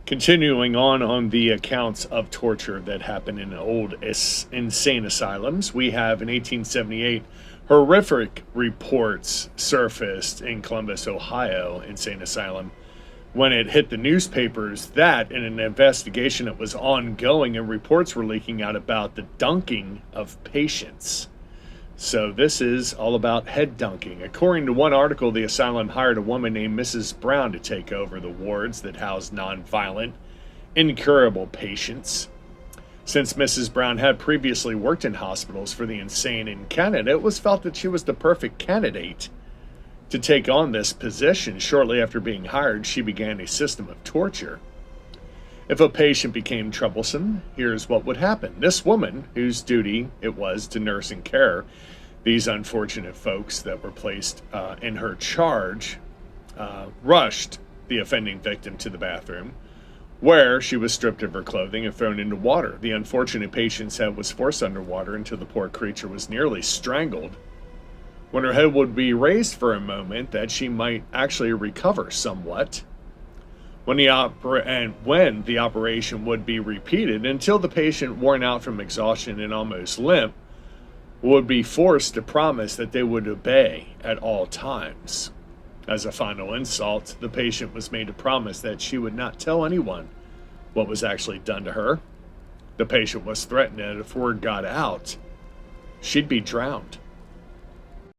Continuing on the accounts of torture that happened in old insane asylums, we have in 1878 horrific reports surfaced in Columbus, Ohio insane asylum when it hit the newspapers that in an investigation that was ongoing and reports were leaking out about the dunking of patients. So this is all about head dunking. According to one article, the asylum hired a woman named Mrs. Brown to take over the wards that housed nonviolent, incurable patients. Since Mrs. Brown had previously worked in hospitals for the insane in Canada, it was felt that she was the perfect candidate to take on this position. Shortly after being hired, she began a system of torture. If a patient became troublesome, here's what would happen. This woman, whose duty it was to nurse and care these unfortunate folks that were placed in her charge, rushed the offending victim to the bathroom, where she was stripped of her clothing and thrown into water. The unfortunate patient's head was forced underwater until the poor creature was nearly strangled. When her head would be raised for a moment, that she might actually recover somewhat. When the operation would be repeated until the patient, worn out from exhaustion and almost limp, would be forced to promise that they would obey at all times. As a final insult, the patient was made to promise that she would not tell anyone what was actually done to her. The patient was threatened that if word got out, she'd be drowned.